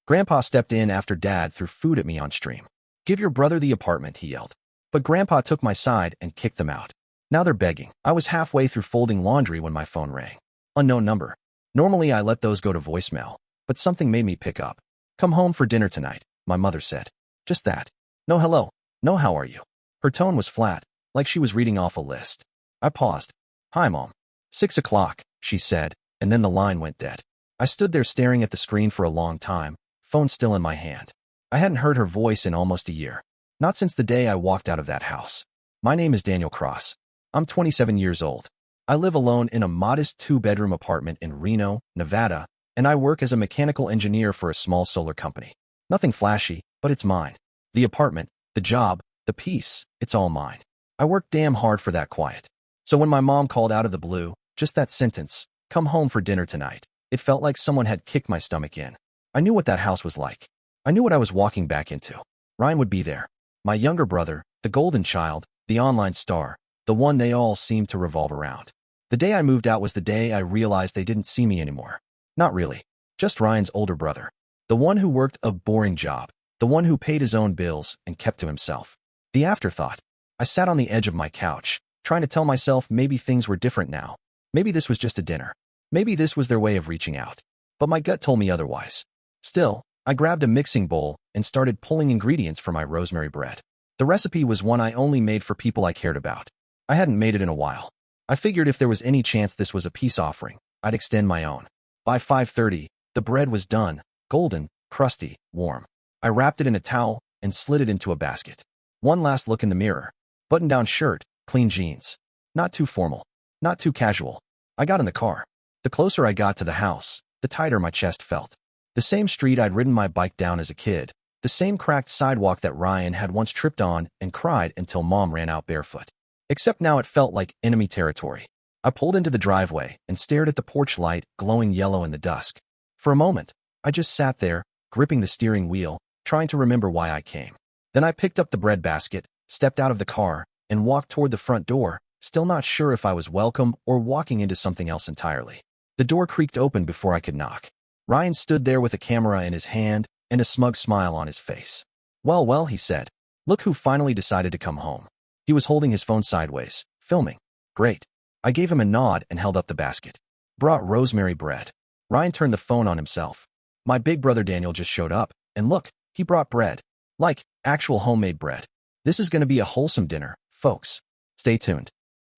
Grandpa stepped in after Dad threw food at me on stream. "Give your brother the apartment," he yelled. But Grandpa took my side and kicked them out. Now they're begging. I was halfway through folding laundry when my phone rang. Unknown number. Normally I let those go to voicemail, but something made me pick up. "Come home for dinner tonight," my mother said. Just that. No hello. No how are you. Her tone was flat, like she was reading off a list. I paused. "Hi, Mom." 6 o'clock, she said, and then the line went dead. I stood there staring at the screen for a long time, phone still in my hand. I hadn't heard her voice in almost a year. Not since the day I walked out of that house. "My name is Daniel Cross. I'm 27 years old. I live alone in a modest 2-bedroom apartment in Reno, Nevada, and I work as a mechanical engineer for a small solar company. Nothing flashy, but it's mine. The apartment, the job, the peace, it's all mine. I worked damn hard for that quiet." So when my mom called out of the blue, just that sentence, "Come home for dinner tonight," it felt like someone had kicked my stomach in. I knew what that house was like. I knew what I was walking back into. Ryan would be there. My younger brother, the golden child, the online star, the one they all seemed to revolve around. The day I moved out was the day I realized they didn't see me anymore. Not really. Just Ryan's older brother. The one who worked a boring job. The one who paid his own bills and kept to himself. The afterthought. I sat on the edge of my couch, trying to tell myself maybe things were different now. Maybe this was just a dinner. Maybe this was their way of reaching out. But my gut told me otherwise. Still, I grabbed a mixing bowl and started pulling ingredients for my rosemary bread. The recipe was one I only made for people I cared about. I hadn't made it in a while. I figured if there was any chance this was a peace offering, I'd extend my own. By 5:30, the bread was done, golden, crusty, warm. I wrapped it in a towel and slid it into a basket. One last look in the mirror. Button-down shirt, clean jeans. Not too formal. Not too casual. I got in the car. The closer I got to the house, the tighter my chest felt. The same street I'd ridden my bike down as a kid. The same cracked sidewalk that Ryan had once tripped on and cried until Mom ran out barefoot. Except now it felt like enemy territory. I pulled into the driveway and stared at the porch light glowing yellow in the dusk. For a moment, I just sat there, gripping the steering wheel, trying to remember why I came. Then I picked up the bread basket, stepped out of the car, and walked toward the front door, still not sure if I was welcome or walking into something else entirely. The door creaked open before I could knock. Ryan stood there with a camera in his hand and a smug smile on his face. Well, he said. "Look who finally decided to come home." He was holding his phone sideways, filming. "Great." I gave him a nod and held up the basket. "Brought rosemary bread." Ryan turned the phone on himself. "My big brother Daniel just showed up, and look, he brought bread. Like, actual homemade bread. This is going to be a wholesome dinner, folks. Stay tuned."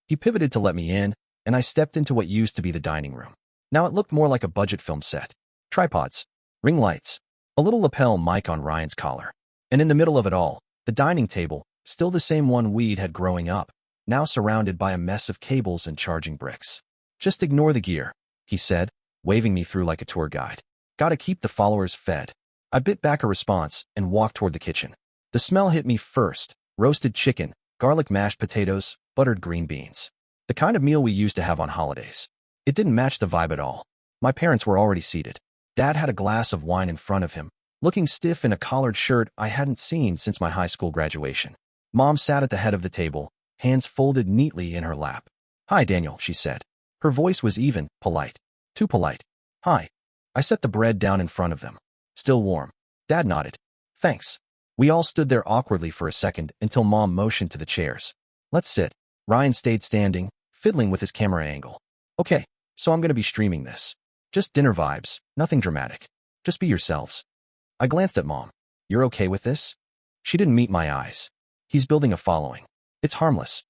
He pivoted to let me in, and I stepped into what used to be the dining room. Now it looked more like a budget film set. Tripods, ring lights, a little lapel mic on Ryan's collar. And in the middle of it all, the dining table, still the same one we'd had growing up, now surrounded by a mess of cables and charging bricks. "Just ignore the gear," he said, waving me through like a tour guide. "Gotta keep the followers fed." I bit back a response and walked toward the kitchen. The smell hit me first: roasted chicken, garlic mashed potatoes, buttered green beans. The kind of meal we used to have on holidays. It didn't match the vibe at all. My parents were already seated. Dad had a glass of wine in front of him, looking stiff in a collared shirt I hadn't seen since my high school graduation. Mom sat at the head of the table, hands folded neatly in her lap. "Hi, Daniel," she said. Her voice was even, polite. Too polite. "Hi." I set the bread down in front of them. "Still warm." Dad nodded. "Thanks." We all stood there awkwardly for a second until Mom motioned to the chairs. "Let's sit." Ryan stayed standing, fiddling with his camera angle. "Okay, so I'm going to be streaming this. Just dinner vibes, nothing dramatic. Just be yourselves." I glanced at Mom. "You're okay with this?" She didn't meet my eyes. "He's building a following. It's harmless."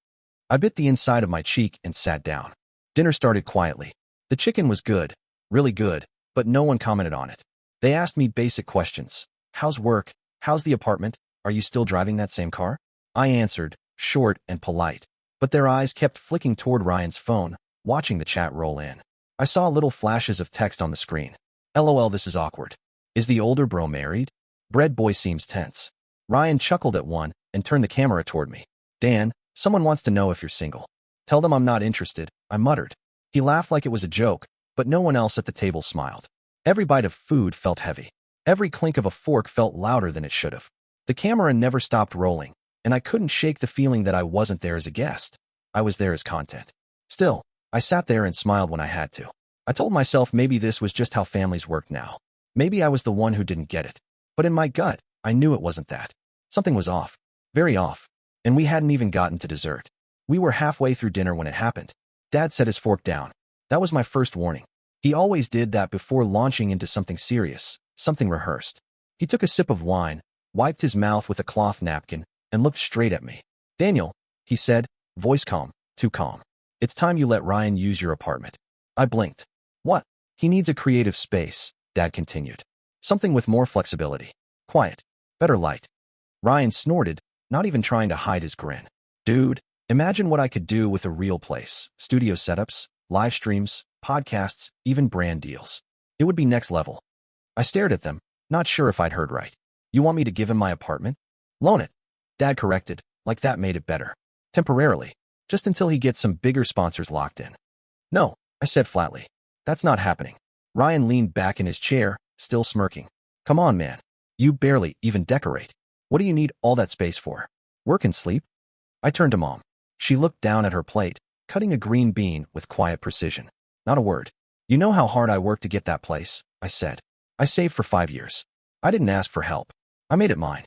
I bit the inside of my cheek and sat down. Dinner started quietly. The chicken was good, really good, but no one commented on it. They asked me basic questions. "How's work? How's the apartment? Are you still driving that same car?" I answered, short and polite, but their eyes kept flicking toward Ryan's phone, watching the chat roll in. I saw little flashes of text on the screen. "LOL, this is awkward. Is the older bro married? Bread boy seems tense." Ryan chuckled at one and turned the camera toward me. "Dan, someone wants to know if you're single. Tell them I'm not interested," I muttered. He laughed like it was a joke, but no one else at the table smiled. Every bite of food felt heavy. Every clink of a fork felt louder than it should have. The camera never stopped rolling, and I couldn't shake the feeling that I wasn't there as a guest. I was there as content. Still, I sat there and smiled when I had to. I told myself maybe this was just how families worked now. Maybe I was the one who didn't get it. But in my gut, I knew it wasn't that. Something was off. Very off. And we hadn't even gotten to dessert. We were halfway through dinner when it happened. Dad set his fork down. That was my first warning. He always did that before launching into something serious, something rehearsed. He took a sip of wine, wiped his mouth with a cloth napkin, and looked straight at me. Daniel, he said, voice calm, too calm. It's time you let Ryan use your apartment. I blinked. What? He needs a creative space, Dad continued. Something with more flexibility. Quiet. Better light. Ryan snorted, not even trying to hide his grin. Dude, imagine what I could do with a real place. Studio setups, live streams, podcasts, even brand deals. It would be next level. I stared at them, not sure if I'd heard right. You want me to give him my apartment? Loan it. Dad corrected, like that made it better. Temporarily. Just until he gets some bigger sponsors locked in. No, I said flatly. That's not happening. Ryan leaned back in his chair, still smirking. Come on, man. You barely even decorate. What do you need all that space for? Work and sleep? I turned to Mom. She looked down at her plate, cutting a green bean with quiet precision. Not a word. You know how hard I worked to get that place, I said. I saved for 5 years. I didn't ask for help. I made it mine.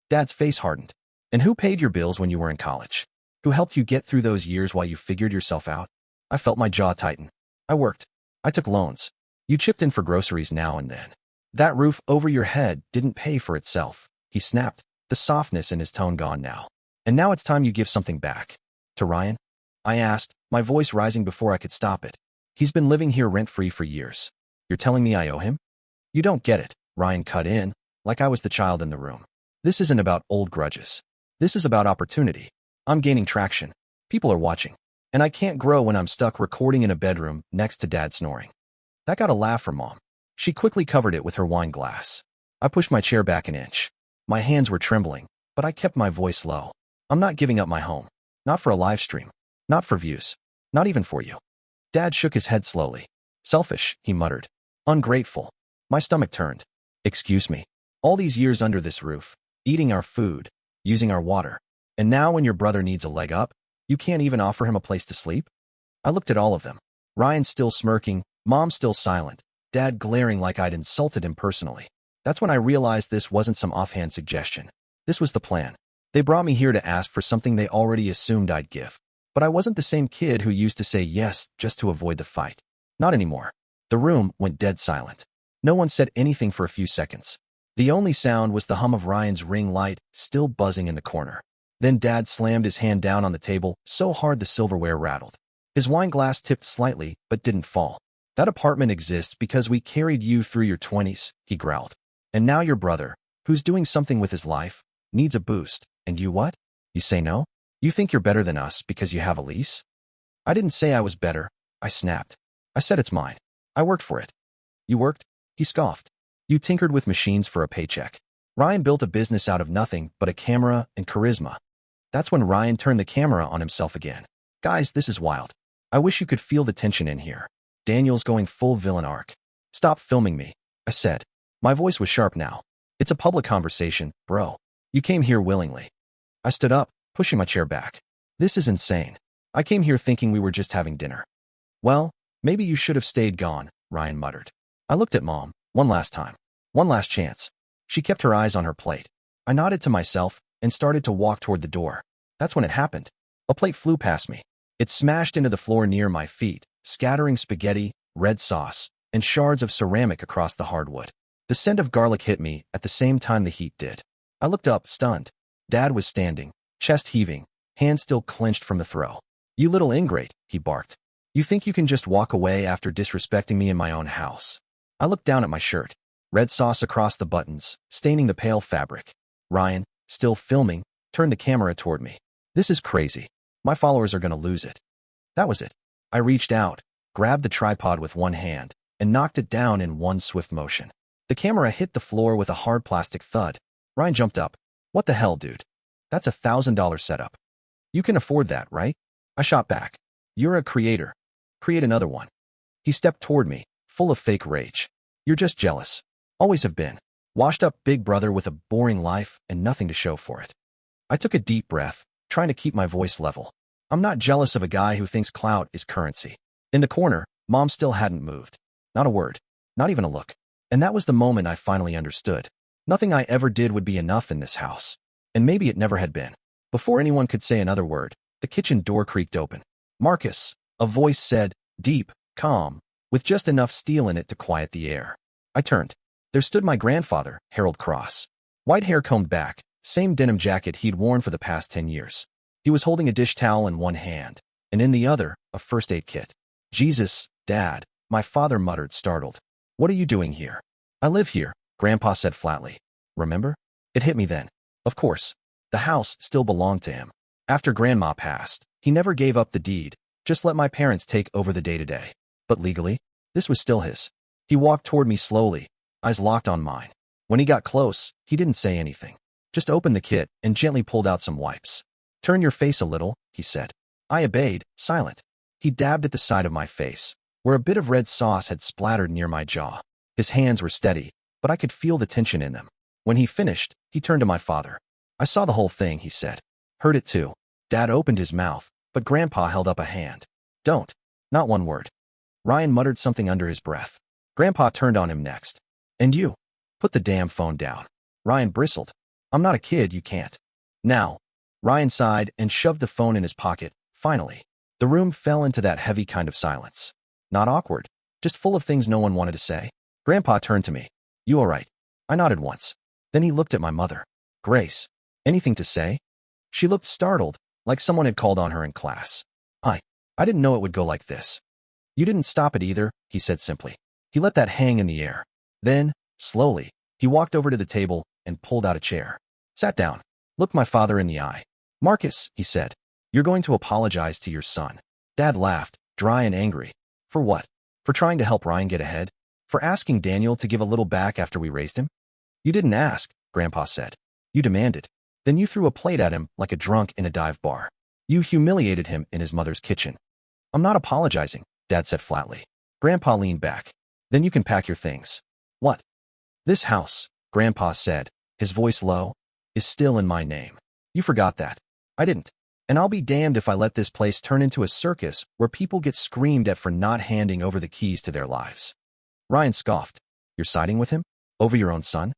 Dad's face hardened. And who paid your bills when you were in college? Who helped you get through those years while you figured yourself out? I felt my jaw tighten. I worked. I took loans. You chipped in for groceries now and then. That roof over your head didn't pay for itself, he snapped, the softness in his tone gone now. And now it's time you give something back. To Ryan? I asked, my voice rising before I could stop it. He's been living here rent-free for years. You're telling me I owe him? You don't get it, Ryan cut in, like I was the child in the room. This isn't about old grudges. This is about opportunity. I'm gaining traction. People are watching. And I can't grow when I'm stuck recording in a bedroom next to Dad snoring. That got a laugh from Mom. She quickly covered it with her wine glass. I pushed my chair back an inch. My hands were trembling, but I kept my voice low. I'm not giving up my home. Not for a live stream. Not for views. Not even for you. Dad shook his head slowly. Selfish, he muttered. Ungrateful. My stomach turned. Excuse me. All these years under this roof, eating our food, using our water. And now when your brother needs a leg up, you can't even offer him a place to sleep? I looked at all of them. Ryan still smirking, Mom still silent, Dad glaring like I'd insulted him personally. That's when I realized this wasn't some offhand suggestion. This was the plan. They brought me here to ask for something they already assumed I'd give. But I wasn't the same kid who used to say yes just to avoid the fight. Not anymore. The room went dead silent. No one said anything for a few seconds. The only sound was the hum of Ryan's ring light still buzzing in the corner. Then Dad slammed his hand down on the table so hard the silverware rattled. His wine glass tipped slightly but didn't fall. That apartment exists because we carried you through your 20s, he growled. And now your brother, who's doing something with his life, needs a boost. And you what? You say no? You think you're better than us because you have a lease? I didn't say I was better, I snapped. I said it's mine. I worked for it. You worked? He scoffed. You tinkered with machines for a paycheck. Ryan built a business out of nothing but a camera and charisma. That's when Ryan turned the camera on himself again. Guys, this is wild. I wish you could feel the tension in here. Daniel's going full villain arc. Stop filming me, I said. My voice was sharp now. It's a public conversation, bro. You came here willingly. I stood up, pushing my chair back. This is insane. I came here thinking we were just having dinner. Well, maybe you should have stayed gone, Ryan muttered. I looked at Mom, one last time. One last chance. She kept her eyes on her plate. I nodded to myself and started to walk toward the door. That's when it happened. A plate flew past me. It smashed into the floor near my feet, scattering spaghetti, red sauce, and shards of ceramic across the hardwood. The scent of garlic hit me at the same time the heat did. I looked up, stunned. Dad was standing, chest heaving, hands still clenched from the throw. You little ingrate, he barked. You think you can just walk away after disrespecting me in my own house? I looked down at my shirt. Red sauce across the buttons, staining the pale fabric. Ryan, still filming, turned the camera toward me. This is crazy. My followers are gonna lose it. That was it. I reached out, grabbed the tripod with one hand, and knocked it down in one swift motion. The camera hit the floor with a hard plastic thud. Ryan jumped up. What the hell, dude? That's a $1,000 setup. You can afford that, right? I shot back. You're a creator. Create another one. He stepped toward me, full of fake rage. You're just jealous. Always have been. Washed up big brother with a boring life and nothing to show for it. I took a deep breath, trying to keep my voice level. I'm not jealous of a guy who thinks clout is currency. In the corner, Mom still hadn't moved. Not a word. Not even a look. And that was the moment I finally understood. Nothing I ever did would be enough in this house. And maybe it never had been. Before anyone could say another word, the kitchen door creaked open. "Marcus," a voice said, deep, calm, with just enough steel in it to quiet the air. I turned. There stood my grandfather, Harold Cross. White hair combed back, same denim jacket he'd worn for the past 10 years. He was holding a dish towel in one hand, and in the other, a first aid kit. "Jesus, Dad," my father muttered, startled. "What are you doing here?" "I live here," Grandpa said flatly. "Remember?" It hit me then. Of course. The house still belonged to him. After Grandma passed, he never gave up the deed, just let my parents take over the day-to-day. But legally, this was still his. He walked toward me slowly, eyes locked on mine. When he got close, he didn't say anything. Just opened the kit and gently pulled out some wipes. "Turn your face a little," he said. I obeyed, silent. He dabbed at the side of my face, where a bit of red sauce had splattered near my jaw. His hands were steady, but I could feel the tension in them. When he finished, he turned to my father. "I saw the whole thing," he said. "Heard it too." Dad opened his mouth, but Grandpa held up a hand. "Don't." Not one word. Ryan muttered something under his breath. Grandpa turned on him next. "And you? Put the damn phone down." Ryan bristled. "I'm not a kid, you can't." "Now." Ryan sighed and shoved the phone in his pocket. Finally, the room fell into that heavy kind of silence. Not awkward, just full of things no one wanted to say. Grandpa turned to me. "You all right?" I nodded once. Then he looked at my mother. "Grace, anything to say?" She looked startled, like someone had called on her in class. I didn't know it would go like this." "You didn't stop it either," he said simply. He let that hang in the air. Then, slowly, he walked over to the table and pulled out a chair. Sat down, looked my father in the eye. "Marcus," he said, "you're going to apologize to your son." Dad laughed, dry and angry. "For what? For trying to help Ryan get ahead? For asking Daniel to give a little back after we raised him?" "You didn't ask," Grandpa said. "You demanded. Then you threw a plate at him like a drunk in a dive bar. You humiliated him in his mother's kitchen." "I'm not apologizing," Dad said flatly. Grandpa leaned back. "Then you can pack your things." "What?" "This house," Grandpa said, his voice low, "is still in my name. You forgot that." "I didn't. And I'll be damned if I let this place turn into a circus where people get screamed at for not handing over the keys to their lives." Ryan scoffed. "You're siding with him? Over your own son?"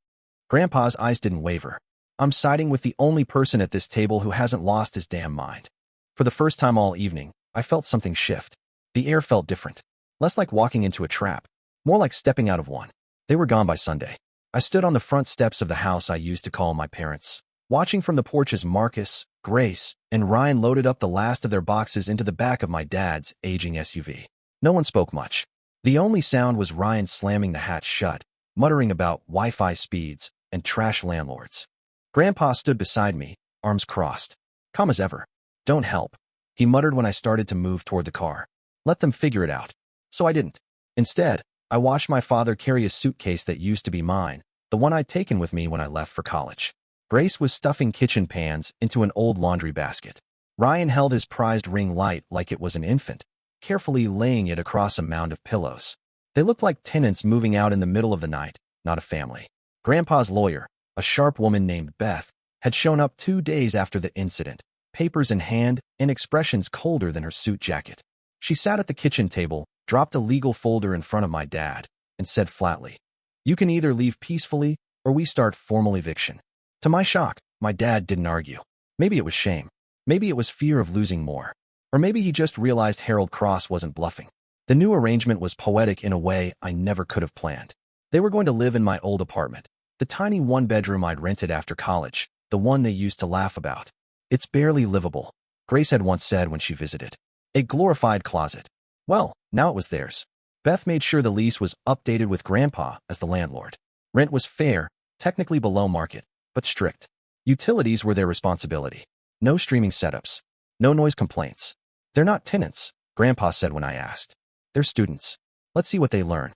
Grandpa's eyes didn't waver. "I'm siding with the only person at this table who hasn't lost his damn mind." For the first time all evening, I felt something shift. The air felt different. Less like walking into a trap, more like stepping out of one. They were gone by Sunday. I stood on the front steps of the house I used to call my parents', watching from the porch as Marcus, Grace, and Ryan loaded up the last of their boxes into the back of my dad's aging SUV. No one spoke much. The only sound was Ryan slamming the hatch shut, muttering about Wi-Fi speeds and trash landlords. Grandpa stood beside me, arms crossed. "Calm as ever. Don't help," he muttered when I started to move toward the car. "Let them figure it out." So I didn't. Instead, I watched my father carry a suitcase that used to be mine, the one I'd taken with me when I left for college. Grace was stuffing kitchen pans into an old laundry basket. Ryan held his prized ring light like it was an infant, carefully laying it across a mound of pillows. They looked like tenants moving out in the middle of the night, not a family. Grandpa's lawyer, a sharp woman named Beth, had shown up 2 days after the incident, papers in hand and expressions colder than her suit jacket. She sat at the kitchen table, dropped a legal folder in front of my dad, and said flatly, "You can either leave peacefully or we start formal eviction." To my shock, my dad didn't argue. Maybe it was shame. Maybe it was fear of losing more. Or maybe he just realized Harold Cross wasn't bluffing. The new arrangement was poetic in a way I never could have planned. They were going to live in my old apartment, the tiny one-bedroom I'd rented after college, the one they used to laugh about. "It's barely livable," Grace had once said when she visited. "A glorified closet." Well, now it was theirs. Beth made sure the lease was updated with Grandpa as the landlord. Rent was fair, technically below market, but strict. Utilities were their responsibility. No streaming setups. No noise complaints. "They're not tenants," Grandpa said when I asked. "They're students. Let's see what they learn."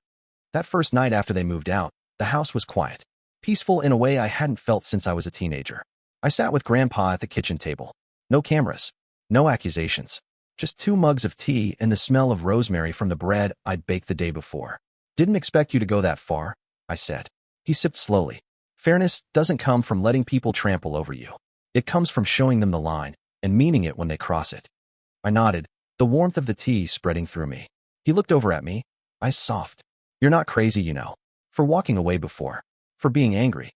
That first night after they moved out, the house was quiet. Peaceful in a way I hadn't felt since I was a teenager. I sat with Grandpa at the kitchen table. No cameras. No accusations. Just 2 mugs of tea and the smell of rosemary from the bread I'd baked the day before. "Didn't expect you to go that far," I said. He sipped slowly. "Fairness doesn't come from letting people trample over you. It comes from showing them the line and meaning it when they cross it." I nodded, the warmth of the tea spreading through me. He looked over at me, eyes soft. "You're not crazy, you know." For walking away before. For being angry.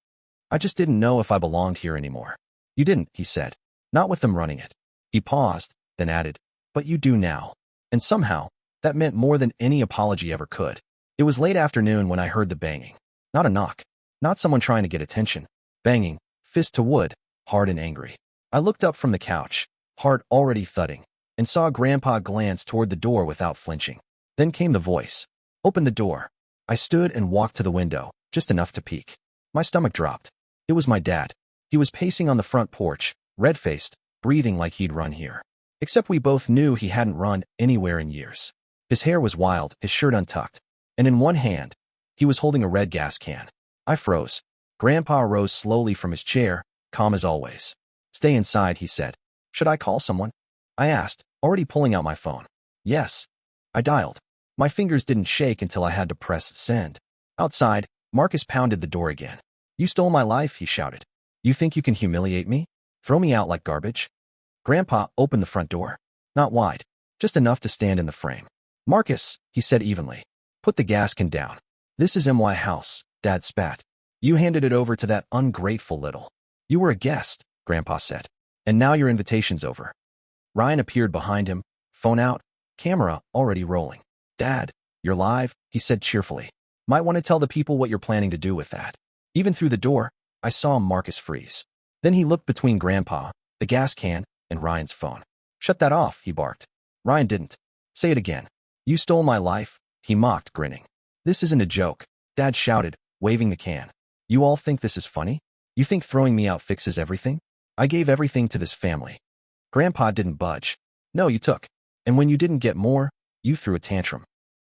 I just didn't know if I belonged here anymore. You didn't, he said. Not with them running it. He paused, then added, but you do now. And somehow, that meant more than any apology ever could. It was late afternoon when I heard the banging. Not a knock. Not someone trying to get attention. Banging, fist to wood, hard and angry. I looked up from the couch, heart already thudding, and saw Grandpa glance toward the door without flinching. Then came the voice. Open the door. I stood and walked to the window, just enough to peek. My stomach dropped. It was my dad. He was pacing on the front porch, red-faced, breathing like he'd run here. Except we both knew he hadn't run anywhere in years. His hair was wild, his shirt untucked, and in one hand, he was holding a red gas can. I froze. Grandpa rose slowly from his chair, calm as always. Stay inside, he said. Should I call someone? I asked, already pulling out my phone. Yes. I dialed. My fingers didn't shake until I had to press send. Outside, Marcus pounded the door again. You stole my life, he shouted. You think you can humiliate me? Throw me out like garbage? Grandpa opened the front door. Not wide, just enough to stand in the frame. Marcus, he said evenly. Put the gas can down. This is my house, Dad spat. You handed it over to that ungrateful little. You were a guest, Grandpa said. And now your invitation's over. Ryan appeared behind him, phone out, camera already rolling. Dad, you're live, he said cheerfully. Might want to tell the people what you're planning to do with that. Even through the door, I saw Marcus freeze. Then he looked between Grandpa, the gas can, and Ryan's phone. Shut that off, he barked. Ryan didn't. Say it again. You stole my life, he mocked, grinning. This isn't a joke, Dad shouted, waving the can. You all think this is funny? You think throwing me out fixes everything? I gave everything to this family. Grandpa didn't budge. No, you took. And when you didn't get more, you threw a tantrum.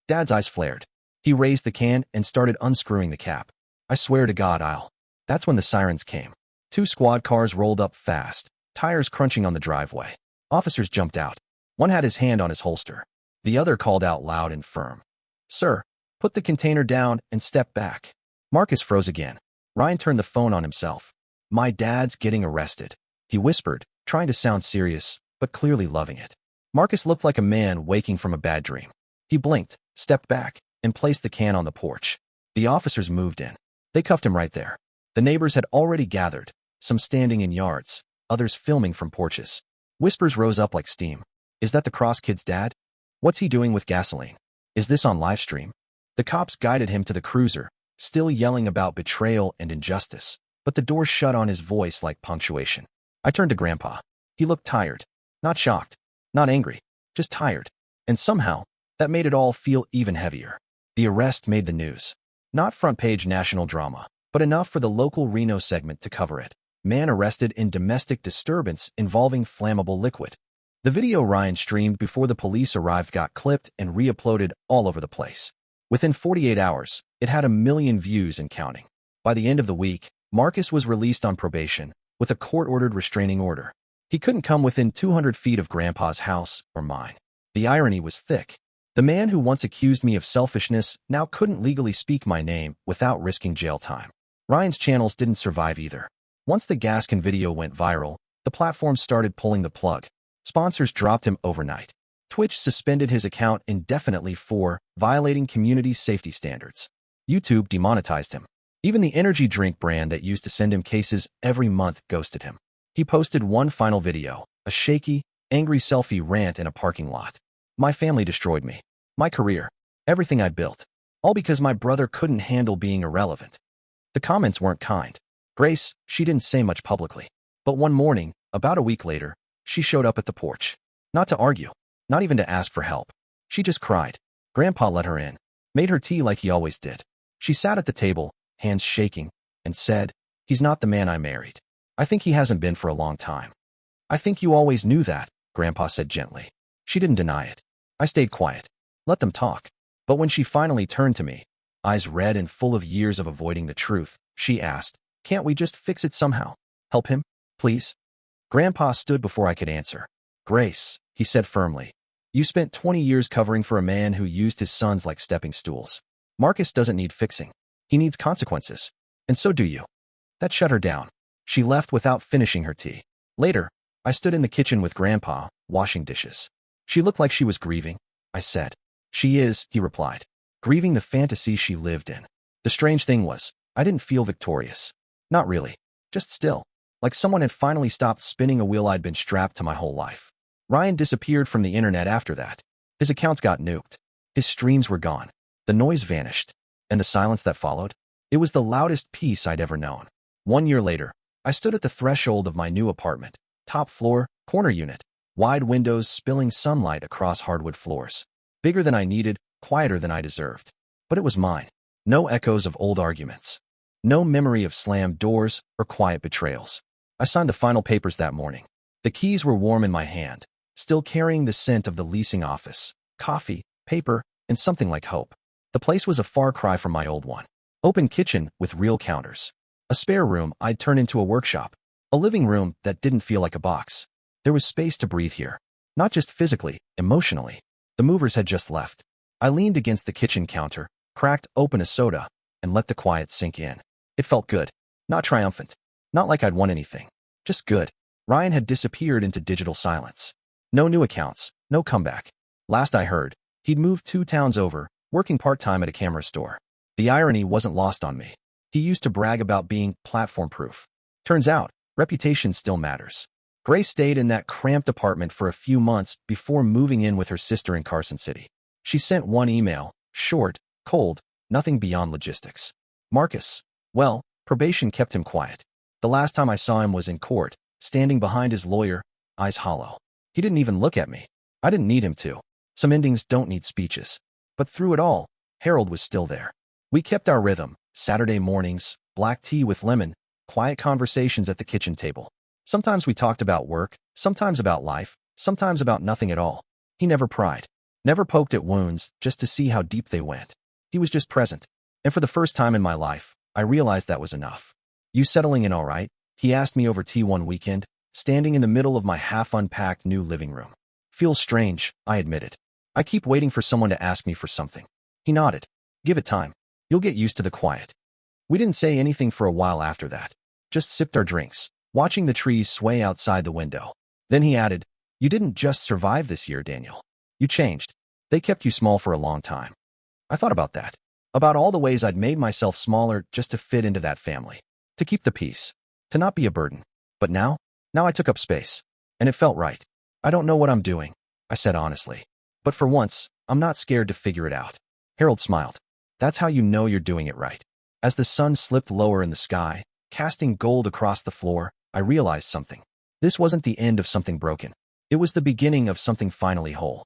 Dad's eyes flared. He raised the can and started unscrewing the cap. I swear to God, I'll. That's when the sirens came. 2 squad cars rolled up fast, tires crunching on the driveway. Officers jumped out. One had his hand on his holster. The other called out loud and firm. Sir, put the container down and step back. Marcus froze again. Ryan turned the phone on himself. My dad's getting arrested, he whispered, trying to sound serious, but clearly loving it. Marcus looked like a man waking from a bad dream. He blinked, stepped back, and placed the can on the porch. The officers moved in. They cuffed him right there. The neighbors had already gathered, some standing in yards, others filming from porches. Whispers rose up like steam. Is that the Cross kid's dad? What's he doing with gasoline? Is this on live stream? The cops guided him to the cruiser, still yelling about betrayal and injustice, but the door shut on his voice like punctuation. I turned to Grandpa. He looked tired. Not shocked. Not angry. Just tired. And somehow, that made it all feel even heavier. The arrest made the news. Not front-page national drama, but enough for the local Reno segment to cover it. Man arrested in domestic disturbance involving flammable liquid. The video Ryan streamed before the police arrived got clipped and re-uploaded all over the place. Within 48 hours, it had 1 million views and counting. By the end of the week, Marcus was released on probation, with a court-ordered restraining order. He couldn't come within 200 feet of Grandpa's house or mine. The irony was thick. The man who once accused me of selfishness now couldn't legally speak my name without risking jail time. Ryan's channels didn't survive either. Once the gas can video went viral, the platform started pulling the plug. Sponsors dropped him overnight. Twitch suspended his account indefinitely for violating community safety standards. YouTube demonetized him. Even the energy drink brand that used to send him cases every month ghosted him. He posted one final video, a shaky, angry selfie rant in a parking lot. My family destroyed me. My career. Everything I built. All because my brother couldn't handle being irrelevant. The comments weren't kind. Grace, she didn't say much publicly. But one morning, about a week later, she showed up at the porch. Not to argue. Not even to ask for help. She just cried. Grandpa let her in. Made her tea like he always did. She sat at the table, hands shaking, and said, "He's not the man I married. I think he hasn't been for a long time." "I think you always knew that," Grandpa said gently. She didn't deny it. I stayed quiet. Let them talk. But when she finally turned to me, eyes red and full of years of avoiding the truth, she asked, "Can't we just fix it somehow? Help him, please?" Grandpa stood before I could answer. "Grace," he said firmly, "you spent 20 years covering for a man who used his sons like stepping stools. Marcus doesn't need fixing. He needs consequences. And so do you." That shut her down. She left without finishing her tea. Later, I stood in the kitchen with Grandpa, washing dishes. She looked like she was grieving. I said, "She is," he replied, "grieving the fantasy she lived in." The strange thing was, I didn't feel victorious. Not really. Just still. Like someone had finally stopped spinning a wheel I'd been strapped to my whole life. Ryan disappeared from the internet after that. His accounts got nuked. His streams were gone. The noise vanished. And the silence that followed? It was the loudest peace I'd ever known. 1 year later, I stood at the threshold of my new apartment. Top floor, corner unit. Wide windows spilling sunlight across hardwood floors. Bigger than I needed, quieter than I deserved. But it was mine. No echoes of old arguments. No memory of slammed doors or quiet betrayals. I signed the final papers that morning. The keys were warm in my hand, still carrying the scent of the leasing office, coffee, paper, and something like hope. The place was a far cry from my old one. Open kitchen with real counters. A spare room I'd turn into a workshop. A living room that didn't feel like a box. There was space to breathe here. Not just physically, emotionally. The movers had just left. I leaned against the kitchen counter, cracked open a soda, and let the quiet sink in. It felt good. Not triumphant. Not like I'd won anything. Just good. Ryan had disappeared into digital silence. No new accounts. No comeback. Last I heard, he'd moved 2 towns over, working part-time at a camera store. The irony wasn't lost on me. He used to brag about being platform-proof. Turns out, reputation still matters. Grace stayed in that cramped apartment for a few months before moving in with her sister in Carson City. She sent one email, short, cold, nothing beyond logistics. Marcus. Well, probation kept him quiet. The last time I saw him was in court, standing behind his lawyer, eyes hollow. He didn't even look at me. I didn't need him to. Some endings don't need speeches. But through it all, Harold was still there. We kept our rhythm, Saturday mornings, black tea with lemon, quiet conversations at the kitchen table. Sometimes we talked about work, sometimes about life, sometimes about nothing at all. He never pried. Never poked at wounds just to see how deep they went. He was just present. And for the first time in my life, I realized that was enough. You settling in all right? He asked me over tea one weekend, standing in the middle of my half-unpacked new living room. Feels strange, I admitted. I keep waiting for someone to ask me for something. He nodded. Give it time. You'll get used to the quiet. We didn't say anything for a while after that. Just sipped our drinks, watching the trees sway outside the window. Then he added, You didn't just survive this year, Daniel. You changed. They kept you small for a long time. I thought about that. About all the ways I'd made myself smaller just to fit into that family. To keep the peace. To not be a burden. But now I took up space. And it felt right. I don't know what I'm doing, I said honestly. But for once, I'm not scared to figure it out. Harold smiled. That's how you know you're doing it right. As the sun slipped lower in the sky, casting gold across the floor, I realized something. This wasn't the end of something broken. It was the beginning of something finally whole.